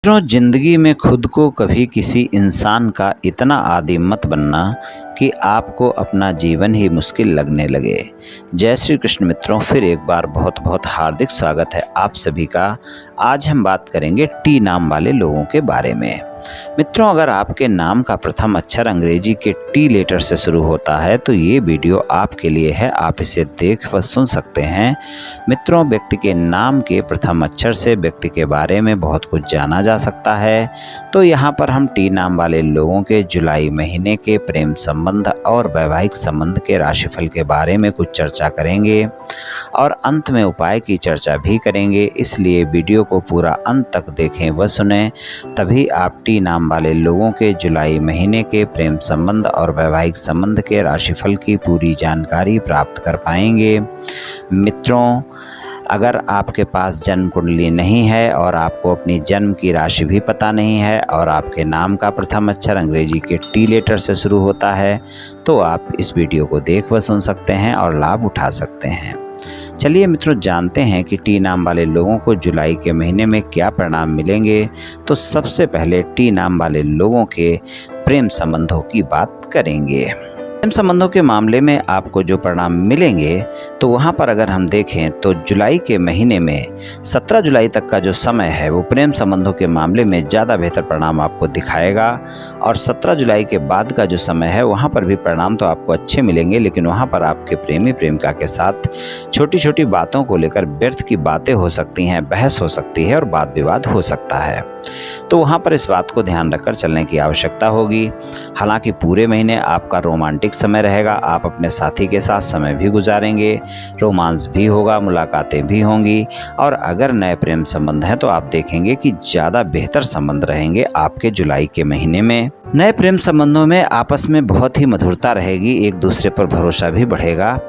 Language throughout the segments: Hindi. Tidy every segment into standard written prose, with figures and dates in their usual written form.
मित्रों, जिंदगी में खुद को कभी किसी इंसान का इतना आदी मत बनना कि आपको अपना जीवन ही मुश्किल लगने लगे। जय श्री कृष्ण मित्रों, फिर एक बार बहुत बहुत हार्दिक स्वागत है आप सभी का। आज हम बात करेंगे टी नाम वाले लोगों के बारे में। मित्रों, अगर आपके नाम का प्रथम अक्षर अंग्रेजी के टी लेटर से शुरू होता है तो ये वीडियो आपके लिए है, आप इसे देख व सुन सकते हैं। मित्रों, व्यक्ति के नाम के प्रथम अक्षर से व्यक्ति के बारे में बहुत कुछ जाना जा सकता है। तो यहाँ पर हम टी नाम वाले लोगों के जुलाई महीने के प्रेम संबंध और वैवाहिक संबंध के राशिफल के बारे में कुछ चर्चा करेंगे और अंत में उपाय की चर्चा भी करेंगे। इसलिए वीडियो को पूरा अंत तक देखें व सुनें, तभी आप टी नाम वाले लोगों के जुलाई महीने के प्रेम संबंध और वैवाहिक संबंध के राशिफल की पूरी जानकारी प्राप्त कर पाएंगे। मित्रों, अगर आपके पास जन्म कुंडली नहीं है और आपको अपनी जन्म की राशि भी पता नहीं है और आपके नाम का प्रथम अक्षर अंग्रेजी के टी लेटर से शुरू होता है तो आप इस वीडियो को देख व सुन सकते हैं और लाभ उठा सकते हैं। चलिए मित्रों, जानते हैं कि टी नाम वाले लोगों को जुलाई के महीने में क्या परिणाम मिलेंगे। तो सबसे पहले टी नाम वाले लोगों के प्रेम संबंधों की बात करेंगे। प्रेम संबंधों के मामले में आपको जो परिणाम मिलेंगे तो वहाँ पर अगर हम देखें तो जुलाई के महीने में 17 जुलाई तक का जो समय है वो प्रेम संबंधों के मामले में ज़्यादा बेहतर परिणाम आपको दिखाएगा। और 17 जुलाई के बाद का जो समय है वहाँ पर भी परिणाम तो आपको अच्छे मिलेंगे, लेकिन वहाँ पर आपके प्रेमी प्रेमिका के साथ छोटी छोटी बातों को लेकर व्यर्थ की बातें हो सकती हैं, बहस हो सकती है और वाद विवाद हो सकता है। तो वहाँ पर इस बात को ध्यान रखकर चलने की आवश्यकता होगी। हालांकि पूरे महीने आपका रोमांटिक समय रहेगा, आप अपने साथी के साथ समय भी गुजारेंगे, रोमांस भी होगा, मुलाकातें भी होंगी। और अगर नए प्रेम संबंध हैं तो आप देखेंगे कि ज़्यादा बेहतर संबंध रहेंगे आपके जुलाई के महीने में। नए प्रेम संबंधों में आपस में बहुत ही मधुरता रहेगी, एक दूसरे पर भरोसा भी बढ़ेगा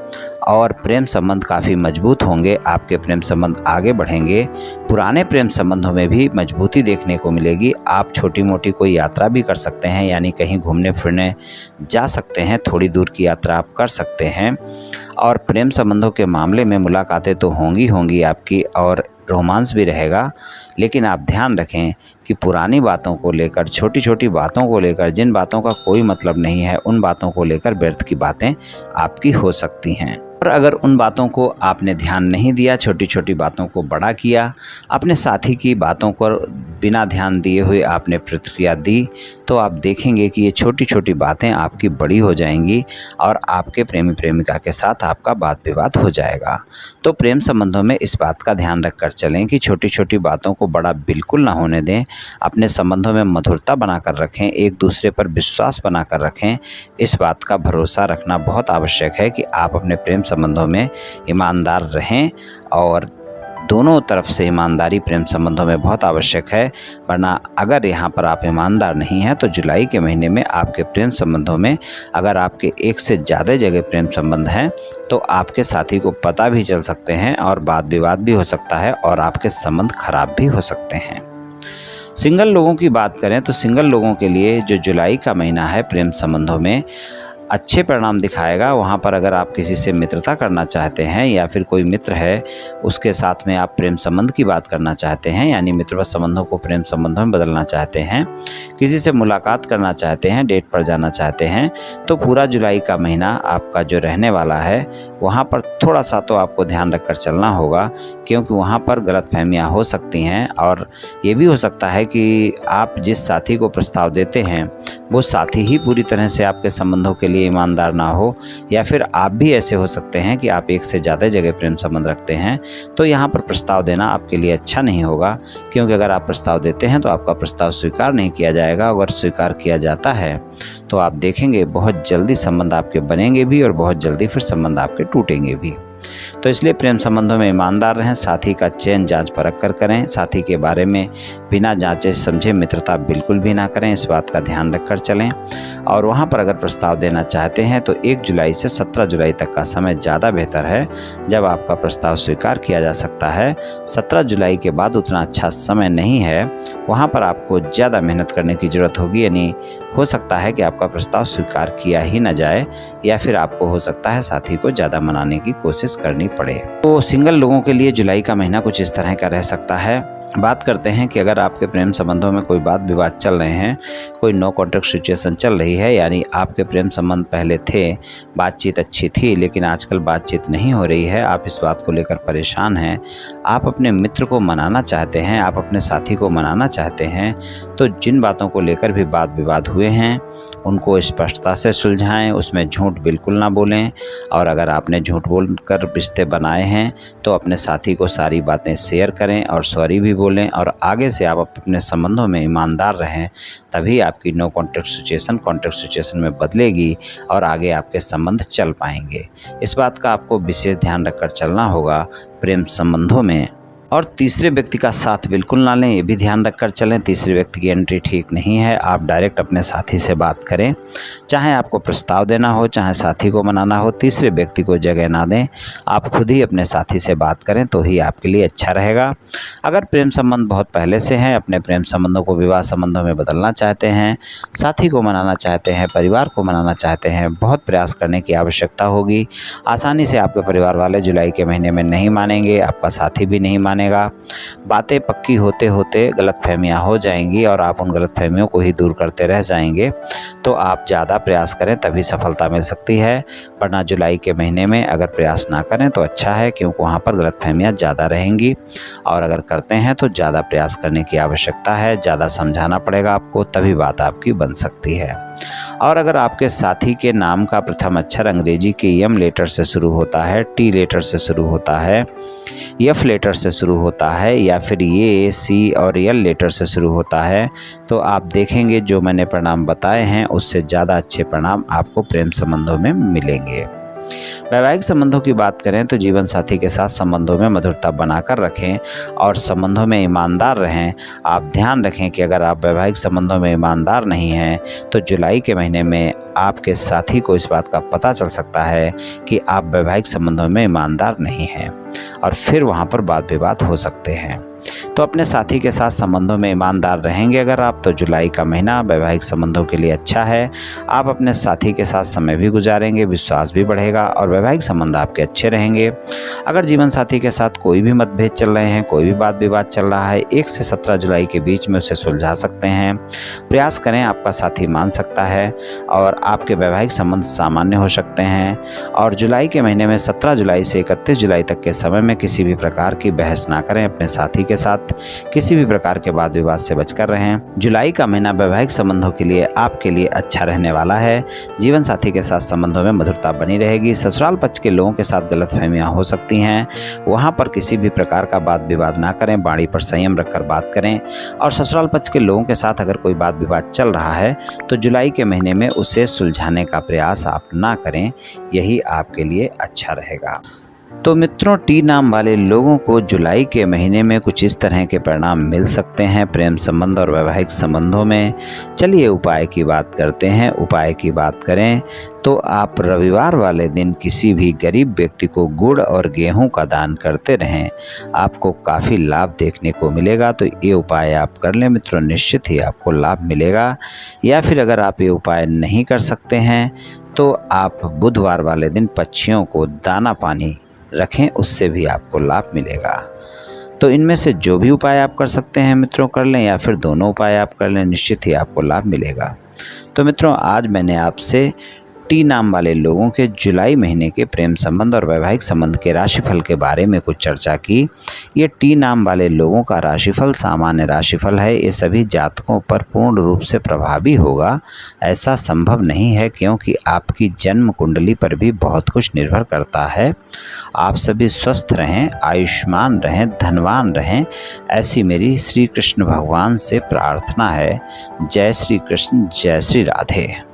और प्रेम संबंध काफ़ी मजबूत होंगे। आपके प्रेम संबंध आगे बढ़ेंगे। पुराने प्रेम संबंधों में भी मजबूती देखने को मिलेगी। आप छोटी मोटी कोई यात्रा भी कर सकते हैं, यानी कहीं घूमने फिरने जा सकते हैं, थोड़ी दूर की यात्रा आप कर सकते हैं। और प्रेम संबंधों के मामले में मुलाकातें तो होंगी आपकी और रोमांस भी रहेगा, लेकिन आप ध्यान रखें कि पुरानी बातों को लेकर, छोटी छोटी बातों को लेकर, जिन बातों का कोई मतलब नहीं है उन बातों को लेकर व्यर्थ की बातें आपकी हो सकती हैं। और अगर उन बातों को आपने ध्यान नहीं दिया, छोटी छोटी बातों को बड़ा किया, अपने साथी की बातों को बिना ध्यान दिए हुए आपने प्रतिक्रिया दी, तो आप देखेंगे कि ये छोटी छोटी बातें आपकी बड़ी हो जाएंगी और आपके प्रेमी प्रेमिका के साथ आपका वाद विवाद हो जाएगा। तो प्रेम संबंधों में इस बात का ध्यान रखकर चलें कि छोटी छोटी बातों को बड़ा बिल्कुल ना होने दें। अपने संबंधों में मधुरता बनाकर रखें, एक दूसरे पर विश्वास बनाकर रखें। इस बात का भरोसा रखना बहुत आवश्यक है कि आप अपने प्रेम संबंधों में ईमानदार रहें, और दोनों तरफ से ईमानदारी प्रेम संबंधों में बहुत आवश्यक है। वरना अगर यहाँ पर आप ईमानदार नहीं हैं तो जुलाई के महीने में आपके प्रेम संबंधों में अगर आपके एक से ज़्यादा जगह प्रेम संबंध हैं तो आपके साथी को पता भी चल सकते हैं और वाद विवाद भी हो सकता है और आपके संबंध खराब भी हो सकते हैं। सिंगल लोगों की बात करें तो सिंगल लोगों के लिए जो जुलाई का महीना है प्रेम संबंधों में अच्छे परिणाम दिखाएगा। वहाँ पर अगर आप किसी से मित्रता करना चाहते हैं या फिर कोई मित्र है उसके साथ में आप प्रेम संबंध की बात करना चाहते हैं, यानी मित्रवत संबंधों को प्रेम संबंधों में बदलना चाहते हैं, किसी से मुलाकात करना चाहते हैं, डेट पर जाना चाहते हैं, तो पूरा जुलाई का महीना आपका जो रहने वाला है वहाँ पर थोड़ा सा तो आपको ध्यान रखकर चलना होगा, क्योंकि वहाँ पर गलतफहमियाँ हो सकती हैं। और ये भी हो सकता है कि आप जिस साथी को प्रस्ताव देते हैं वो साथी ही पूरी तरह से आपके संबंधों के लिए ईमानदार ना हो, या फिर आप भी ऐसे हो सकते हैं कि आप एक से ज़्यादा जगह प्रेम संबंध रखते हैं। तो यहाँ पर प्रस्ताव देना आपके लिए अच्छा नहीं होगा, क्योंकि अगर आप प्रस्ताव देते हैं तो आपका प्रस्ताव स्वीकार नहीं किया जाएगा। अगर स्वीकार किया जाता है तो आप देखेंगे बहुत जल्दी संबंध आपके बनेंगे भी और बहुत जल्दी फिर संबंध आपके टूटेंगे भी। तो इसलिए प्रेम संबंधों में ईमानदार रहें, साथी का चयन जांच परख कर करें, साथी के बारे में बिना जांचे समझे मित्रता बिल्कुल भी ना करें, इस बात का ध्यान रखकर चलें। और वहाँ पर अगर प्रस्ताव देना चाहते हैं तो 1 जुलाई से 17 जुलाई तक का समय ज़्यादा बेहतर है, जब आपका प्रस्ताव स्वीकार किया जा सकता है। 17 जुलाई के बाद उतना अच्छा समय नहीं है, वहाँ पर आपको ज़्यादा मेहनत करने की ज़रूरत होगी, यानी हो सकता है कि आपका प्रस्ताव स्वीकार किया ही न जाए, या फिर आपको हो सकता है साथी को ज़्यादा मनाने की कोशिश करनी पड़े। तो सिंगल लोगों के लिए जुलाई का महीना कुछ इस तरह का रह सकता है। बात करते हैं कि अगर आपके प्रेम संबंधों में कोई वाद विवाद चल रहे हैं, कोई नो कॉन्टैक्ट सिचुएशन चल रही है, यानी आपके प्रेम संबंध पहले थे, बातचीत अच्छी थी, लेकिन आजकल बातचीत नहीं हो रही है, आप इस बात को लेकर परेशान हैं, आप अपने मित्र को मनाना चाहते हैं, आप अपने साथी को मनाना चाहते हैं, तो जिन बातों को लेकर भी वाद विवाद हुए हैं उनको स्पष्टता से सुलझाएं, उसमें झूठ बिल्कुल ना बोलें। और अगर आपने झूठ बोलकर रिश्ते बनाए हैं तो अपने साथी को सारी बातें शेयर करें और सॉरी भी बोलें, और आगे से आप अपने संबंधों में ईमानदार रहें, तभी आपकी नो कॉन्टैक्ट सिचुएशन में बदलेगी और आगे आपके संबंध चल पाएंगे। इस बात का आपको विशेष ध्यान रखकर चलना होगा प्रेम संबंधों में। और तीसरे व्यक्ति का साथ बिल्कुल ना लें, ये भी ध्यान रखकर चलें। तीसरे व्यक्ति की एंट्री ठीक नहीं है। आप डायरेक्ट अपने साथी से बात करें, चाहे आपको प्रस्ताव देना हो, चाहे साथी को मनाना हो, तीसरे व्यक्ति को जगह ना दें। आप खुद ही अपने साथी से बात करें तो ही आपके लिए अच्छा रहेगा। अगर प्रेम संबंध बहुत पहले से हैं, अपने प्रेम संबंधों को विवाह संबंधों में बदलना चाहते हैं, साथी को मनाना चाहते हैं, परिवार को मनाना चाहते हैं, बहुत प्रयास करने की आवश्यकता होगी। आसानी से आपके परिवार वाले जुलाई के महीने में नहीं मानेंगे, आपका साथी भी नहीं मानेगा। बातें पक्की होते होते गलतफहमियां हो जाएंगी और आप उन गलतफहमियों को ही दूर करते रह जाएंगे। तो आप ज़्यादा प्रयास करें तभी सफलता मिल सकती है, वरना जुलाई के महीने में अगर प्रयास ना करें तो अच्छा है, क्योंकि वहाँ पर गलतफहमियां ज़्यादा रहेंगी। और अगर करते हैं तो ज़्यादा प्रयास करने की आवश्यकता है, ज़्यादा समझाना पड़ेगा आपको, तभी बात आपकी बन सकती है। और अगर आपके साथी के नाम का प्रथम अक्षर अंग्रेजी के एम लेटर से शुरू होता है, टी लेटर से शुरू होता है, एफ लेटर से शुरू होता है, या फिर ये सी और एल लेटर से शुरू होता है, तो आप देखेंगे जो मैंने परिणाम बताए हैं उससे ज़्यादा अच्छे परिणाम आपको प्रेम संबंधों में मिलेंगे। वैवाहिक संबंधों की बात करें तो जीवन साथी के साथ संबंधों में मधुरता बनाकर रखें और संबंधों में ईमानदार रहें। आप ध्यान रखें कि अगर आप वैवाहिक संबंधों में ईमानदार नहीं हैं तो जुलाई के महीने में आपके साथी को इस बात का पता चल सकता है कि आप वैवाहिक संबंधों में ईमानदार नहीं हैं, और फिर वहाँ पर वाद विवाद हो सकते हैं। तो अपने साथी के साथ संबंधों में ईमानदार रहेंगे अगर आप, तो जुलाई का महीना वैवाहिक संबंधों के लिए अच्छा है। आप अपने साथी के साथ समय भी गुजारेंगे, विश्वास भी बढ़ेगा और वैवाहिक संबंध आपके अच्छे रहेंगे। अगर जीवन साथी के साथ कोई भी मतभेद चल रहे हैं, कोई भी वाद विवाद चल रहा है, 1 से 17 जुलाई के बीच में उसे सुलझा सकते हैं। प्रयास करें, आपका साथी मान सकता है और आपके वैवाहिक संबंध सामान्य हो सकते हैं। और जुलाई के महीने में 17 जुलाई से 31 जुलाई तक के समय में किसी भी प्रकार की बहस ना करें, अपने साथी के साथ किसी भी प्रकार के वाद विवाद से बचकर रहें। जुलाई का महीना वैवाहिक संबंधों के लिए आपके लिए अच्छा रहने वाला है। जीवन साथी के साथ संबंधों में मधुरता बनी रहेगी। ससुराल पक्ष के लोगों के साथ गलतफहमियां हो सकती हैं, वहां पर किसी भी प्रकार का वाद विवाद ना करें, वाणी पर संयम रखकर बात करें। और ससुराल पक्ष के लोगों के साथ अगर कोई वाद विवाद चल रहा है तो जुलाई के महीने में उसे सुलझाने का प्रयास आप ना करें, यही आपके लिए अच्छा रहेगा। तो मित्रों, टी नाम वाले लोगों को जुलाई के महीने में कुछ इस तरह के परिणाम मिल सकते हैं प्रेम संबंध और वैवाहिक संबंधों में। चलिए उपाय की बात करते हैं। उपाय की बात करें तो आप रविवार वाले दिन किसी भी गरीब व्यक्ति को गुड़ और गेहूं का दान करते रहें, आपको काफ़ी लाभ देखने को मिलेगा। तो ये उपाय आप कर लें मित्रों, निश्चित ही आपको लाभ मिलेगा। या फिर अगर आप ये उपाय नहीं कर सकते हैं तो आप बुधवार वाले दिन पक्षियों को दाना पानी रखें, उससे भी आपको लाभ मिलेगा। तो इनमें से जो भी उपाय आप कर सकते हैं मित्रों कर लें, या फिर दोनों उपाय आप कर लें, निश्चित ही आपको लाभ मिलेगा। तो मित्रों, आज मैंने आपसे टी नाम वाले लोगों के जुलाई महीने के प्रेम संबंध और वैवाहिक संबंध के राशिफल के बारे में कुछ चर्चा की। ये टी नाम वाले लोगों का राशिफल सामान्य राशिफल है। ये सभी जातकों पर पूर्ण रूप से प्रभावी होगा ऐसा संभव नहीं है, क्योंकि आपकी जन्म कुंडली पर भी बहुत कुछ निर्भर करता है। आप सभी स्वस्थ रहें, आयुष्मान रहें, धनवान रहें, ऐसी मेरी श्री कृष्ण भगवान से प्रार्थना है। जय श्री कृष्ण, जय श्री राधे।